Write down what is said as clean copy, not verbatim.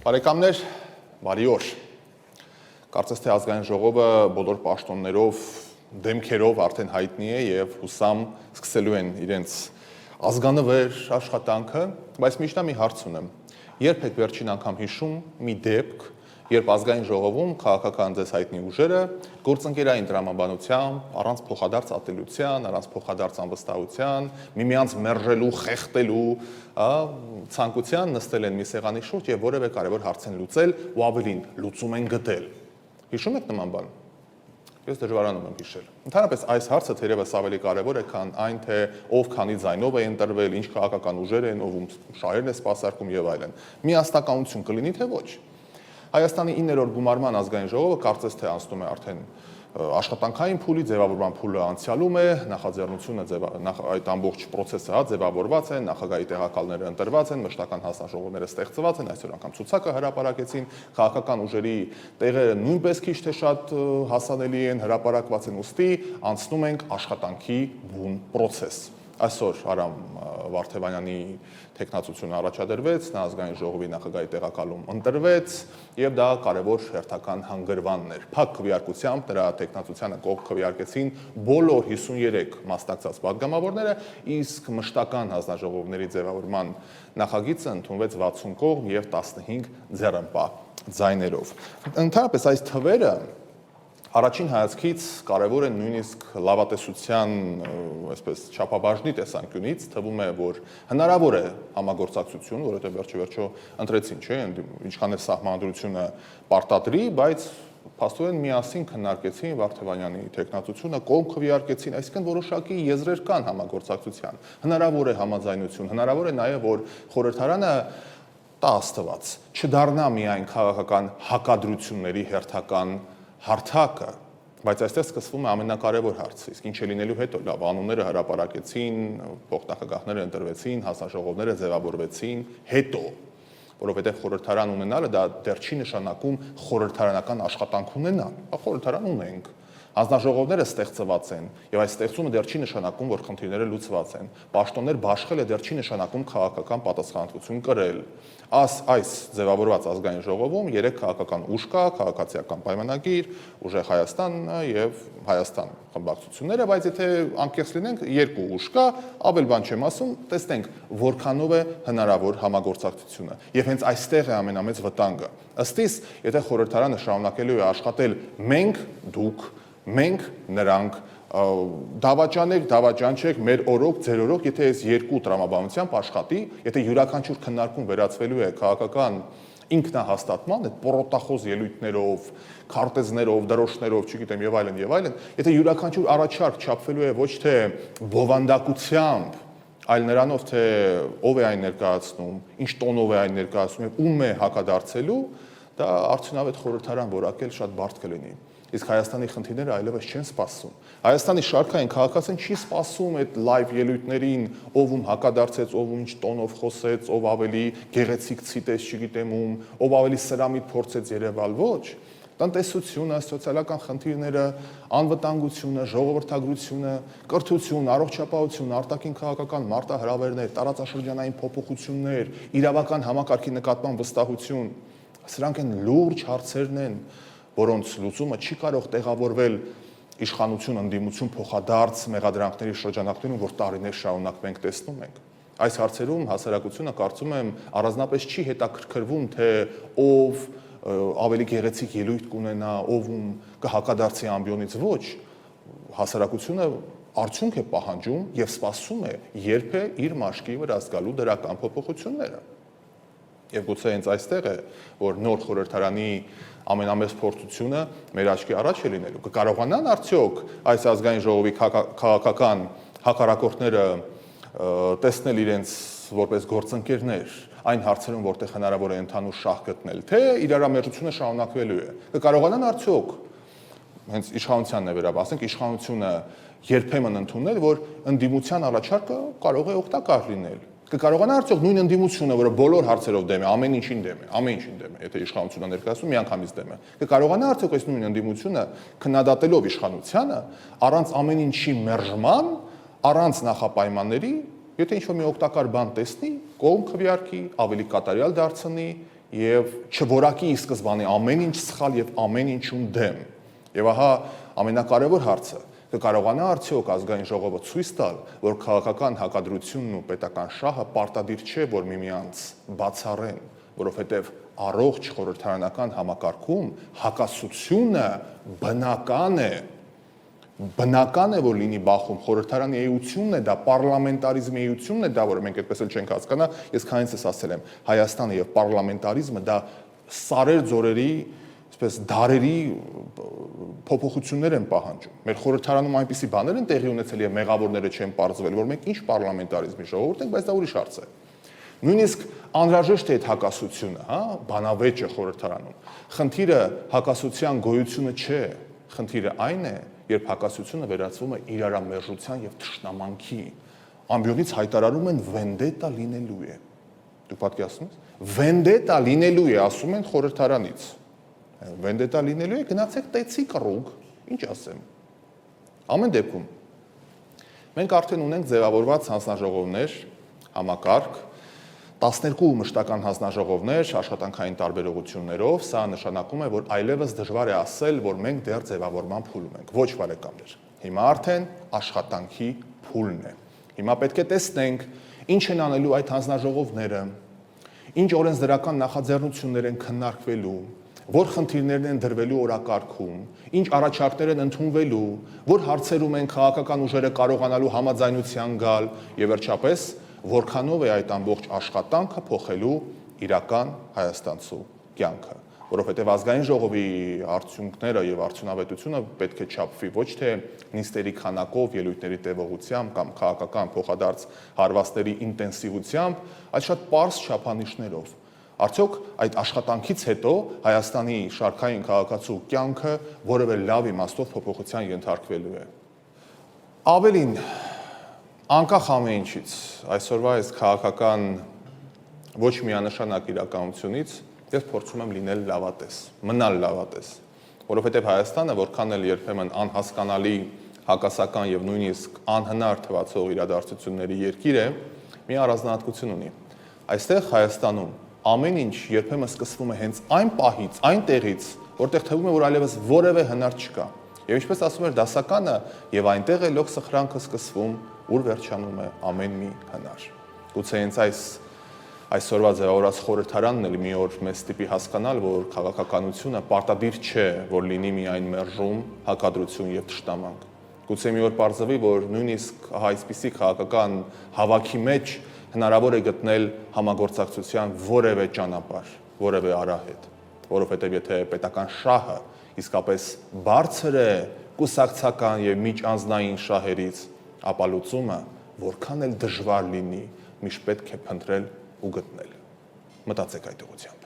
Բարեկամներ, բարի օր։ Կարծես թե ազգային ժողովը բոլոր պաշտոններով, դեմքերով արդեն հայտնի է եւ հուսամ սկսելու են իրենց ազգանվեր աշխատանքը, բայց միշտ մի հարց ունեմ։ Երբ եք վերջին անգամ հիշում մի դեպք, երբ ազգային ժողովում քաղաքական ձեզ հայտնի ուժերը գործընկերային տրամաբանությամբ, առանց փոխադարձ ատելության, առանց փոխադարձ անվստահության, միմյանց մերժելու, խեղդելու, ցանկության նստել են մի սեղանի շուրջ եւ որևէ կարևոր հարց են լուծել ու ավելին լուծում են գտել։ Հիշում եք նման բան։ Ես դժվարանում եմ հիշել։ Ընդհանրապես այս հարցը թերևս ավելի կարևոր է, քան այն, թե ով քանի ձայնով է ընտրվել, ինչ քաղաքական ուժեր են, ով շահերն է սպասարկում եւ այլն։ Միասնականություն կլինի թե ոչ։ Հայաստանի 9-րդ գումարման ազգային ժողովը կարծես թե անցնում է արդեն աշխատանքային փուլի, ձևավորման փուլը անցյալում է, նախաձեռնությունը այդ ամբողջ process-ը ձևավորված է, նախագահի տեղակալները ընտրված են, մշտական հանձնաժողովները ստեղծված են, այսօր անգամ ցուցակը հրապարակեցին, քաղաքական ուժերի տեղերը նույնպես քիչ թե շատ հասանելի են, հրապարակված են, ուստի անցնում ենք աշխատանքի բուն process։ Այսօր Արամ Վարդևանյանի տեխնացությունը առաջադրվեց, նա ազգային ժողովի նախագահի տեղակալում ընտրվեց եւ դա կարևոր հերթական հանգրվանն էր։ Փակ քվեարկությամբ դրա տեխնացությանը կողք քվեարկեցին բոլոր 53 մասնակցած падգամավորները, իսկ մշտական հանձնաժողովների ձևավորման նախագիծը ընդունվեց 60 կողմ եւ 15 ձեռնպահ ձայներով։ Ընդհանրապես այս թվերը Առաջին հայացքից կարևոր են նույնիսկ լավատեսության, այսպես չափաբաժնի տեսանկյունից, թվում է, որ հնարավոր է համագործակցություն, որովհետև վերջիվերջո ընտրեցին, չէ, ինչքան էլ սահմանադրությունը պարտադրի, բայց փաստորեն միասին քննարկեցին Վարդևանյանի տեխնացությունը, կողմ քվեարկեցին, այսինքն որոշակի եզրեր կան համագործակցության։ Հնարավոր է համաձայնություն, հնարավոր է նաև, որ խորհրդարանը տա Աստված չդառնա միայն քաղաքական հակադրությունների հերթական հարթակը, բայց այստեղ սկսվում է ամենակարևոր հարցը, իսկ ինչ է լինելու հետո, լավ, անունները հրապարակեցին, փոխնախագահները ընտրվեցին, հանձնաժողովները ձևավորվեցին, հետո, որովհետև խորհրդարան ունենալը դա դեռ չի նշանակում խորհրդարանական աշխատանք ունենալ, խորհրդարան ունենք, հանձնաժողովները ստեղծված են, եւ այս ստեղծումը դեռ չի նշանակում, որ խնդիրները լուծված են, պաշտոններ բաշխելը դեռ չի նշանակում քաղաքական պատասխանատվություն կրել։ Այս ձևավորված ազգային ժողովում 3 քաղաքական ուժ կա, քաղաքացիական պայմանագիր, ուժեղ Հայաստանը եւ Հայաստան խմբակցությունները, բայց եթե անկեղծ լինենք, 2 ուժ կա, ավել բան չեմ ասում, տեսնենք որքանով է հնարավոր համագործակցությունը։ Եվ հենց այստեղ է ամենամեծ վտանգը։ Ըստ իս, եթե խորհրդարանը շարունակելու է աշխատել մենք, դուք, մենք, նրանք, դավաճանեք, դավաճանչեք, մեր օրոք, ձեր օրոք, եթե այս 2 տրամաբանությամբ աշխատի, եթե յուրաքանչյուր քննարկում վերածվելու է քաղաքական ինքնահաստատման, այդ պորոտախոզ ելույթներով, քարտեզներով, դրոշներով, չգիտեմ եւ այլն, եթե յուրաքանչյուր առաջարկ չափվելու է ոչ թե բովանդակությամբ, այլ նրանով, թե ով է այն ներկայացնում, ինչ տոնով է այն ներկայացնում եւ ում է հակադարձելու, դա արդյունավետ խորհրդարան որակել շատ բարդ կլինի։ Իսկ Հայաստանի խնդիրները այլևս չեն սպասում։ Հայաստանի շարքային քաղաքացին չի սպասում այդ լայվ ելույթներին, ով ում հակադարձեց, ով ինչ տոնով խոսեց, ով ավելի գեղեցիկ ցիտեց, չգիտեմ ում, ով ավելի սրամիտ փորձեց երևալ, ոչ։ Տնտեսությունը, սոցիալական խնդիրները, անվտանգությունը, ժողովրդագրությունը, կրթություն, առողջապահություն, արտաքին քաղաքական մարտահրավերներ, տարածաշրջանային փոփոխություններ, իրավական համակարգի նկատմամբ վստահություն, սրանք են լուրջ հարցերն են, որոնց լուծումը չի կարող տեղավորվել իշխանություն, ընդդիմություն, փոխադարձ մեղադրանքների շրջանակներում, որ տարիներ շարունակ մենք տեսնում ենք։ Այս հարցերում հասարակությունը կարծում եմ առանձնապես չի հետաքրքրվում, թե ով ավելի գեղեցիկ ելույթ կունենա, ով ում կհակադարձի ամբիոնից, ոչ, հասարակությունը արդյունք է պահանջում եւ սպասում է, երբ է իր մաշկի վրա զգալու դրական փոփոխությունները։ Եվ գուցե հենց այստեղ է, որ նոր խորհրդարանի ամենամեծ փորձությունը մեր աչքի առաջ է լինելու։ Կկարողանան արդյոք այս ազգային ժողովի քաղաքական հակառակորդները տեսնել իրենց որպես գործընկերներ այն հարցերում, որտեղ հնարավոր է ընդհանուր շահ գտնել, թե իրարամերժությունը շարունակվելու է։ Կկարողանան արդյոք հենց իշխանությանն է վերաբերում, ասենք իշխանությունը երբեմն ընդունել, որ ընդդիմության առաջարկը կարող է օգտակար լինել։ Կկարողանա արդյոք նույն ընդդիմությունը, որը բոլոր հարցերով դեմ է, ամեն ինչին դեմ է, եթե իշխանությունը ներկայացնում, միանգամից դեմ է, կկարողանա արդյոք այս նույն ընդդիմությունը քննադատելով իշխանությանը, առանց ամեն ինչի մերժման, առանց նախապայմանների, եթե ինչ-որ մի օգտակար բան տեսնի, կողմ քվեարկի, ավելի կատարյալ դարձնի եւ չորակի ի սկզբանե ամեն ինչ սխալ եւ ամեն ինչուն դեմ։ Եվ ահա ամենակարևոր հարցը կկարողանա արդյոք ազգային ժողովը ցույց տալ, որ քաղաքական հակադրությունն ու պետական շահը պարտադիր չէ, որ միմյանց բացառեն, որովհետև առողջ խորհրդարանական համակարգում հակասությունը բնական է, որ լինի բախում, խորհրդարանի էությունն է դա, պարլամենտարիզմի էությունն է դա, որ մենք այդպես էլ չենք հասկանա, ես քանիցս ասել եմ, Հայաստանը եւ պարլամենտարիզմը դա սարեր ձորերի, այսպես դարերի փոփոխություններ են պահանջում։ Մեր խորհրդարանում այնպիսի բաներ են տեղի ունեցել եւ մեղավորները չեն պարզվել, որ մենք ինչ պարլամենտարիզմի ժողովուրդ ենք, բայց դա ուրիշ հարց է։ Նույնիսկ անհրաժեշտ է այդ հակասությունը, հա, բանավեճը խորհրդարանում։ Խնդիրը հակասության գոյությունը չէ, խնդիրը այն է, երբ հակասությունը վերածվում է իրարամերժության եւ թշնամանքի, ամբողջից հայտարարում են վենդետա լինելու է։ Դուք պատկերացնում եք։ Վենդետա լինելու է, ասում են խորհրդարանից։ Վենդետա լինելու է, գնացեք տեցի կռուգ, ինչ ասեմ։ Ամեն դեպքում մենք արդեն ունենք ձևավորված հանձնաժողովներ, համակարգ, 12 մշտական հանձնաժողովներ աշխատանքային տարբերողություններով, սա նշանակում է, որ այլևս դժվար է ասել, որ մենք դեռ ձևավորման փուլում ենք։ Ոչ, բարեկամներ։ Հիմա արդեն աշխատանքի փուլն է։ Հիմա պետք է տեսնենք, ինչ են անելու այդ հանձնաժողովները, ինչ օրենսդրական նախաձեռնություններ են քննարկվելու, որ խնդիրներն են դրվելու օրակարգում, ինչ առաջարկներ են ընդունվելու, որ հարցերում են քաղաքական ուժերը կարողանալու համաձայնության գալ եւ վերջապես որքանով է այդ ամբողջ աշխատանքը փոխելու իրական հայաստանցու կյանքը, որովհետև ազգային ժողովի արդյունքները եւ արդյունավետությունը պետք է չափվի ոչ թե նիստերի քանակով, ելույթների տևողությամբ կամ քաղաքական փոխադարձ հարվածների ինտենսիվությամբ, այլ շատ պարզ չափանիշներով։ Արդյոք այդ աշխատանքից հետո Հայաստանի շարքային քաղաքացու կյանքը որևէ լավ իմաստով փոփոխության ենթարկվելու է։ Ավելին, անկախ ամեն ինչից, այսօրվա այս քաղաքական ոչ միանշանակ իրականությունից ես փորձում եմ լինել լավատես, մնալ լավատես, որովհետև Հայաստանը որքան էլ երբեմն անհասկանալի, հակասական եւ նույնիսկ անհնար թվացող իրադարձությունների երկիր է, մի առանձնահատկություն ունի։ Այստեղ Հայաստանում ամեն ինչ երբեմն սկսվում է հենց այն պահից, այն տեղից, որտեղ թվում է, որ այլևս որևէ հնար չկա։ Եվ ինչպես ասում էր դասականը, եւ այնտեղ է լոկ սխրանքը սկսվում, ուր վերջանում է ամեն մի հնար։ Գուցե հենց այսօրվա ձևավորած խորհրդարանն էլ մի օր մեզ ստիպի հասկանալ, որ քաղաքականությունը պարտադիր չէ, որ լինի միայն մերժում, հակադրություն եւ թշնամանք։ Գուցե մի օր պարզվի, որ նույնիսկ այսպիսի քաղաքական հավաքի մեջ հնարավոր է գտնել համագործակցության որևէ ճանապարհ, որևէ արահետ, որովհետև եթե պետական շահը իսկապես բարձր է կուսակցական եւ միջանձնային շահերից, ապա լուծումը որքան էլ դժվար լինի, միշտ պետք է փնտրել ու գտնել։ Մտածեք այդ ուղղությամբ։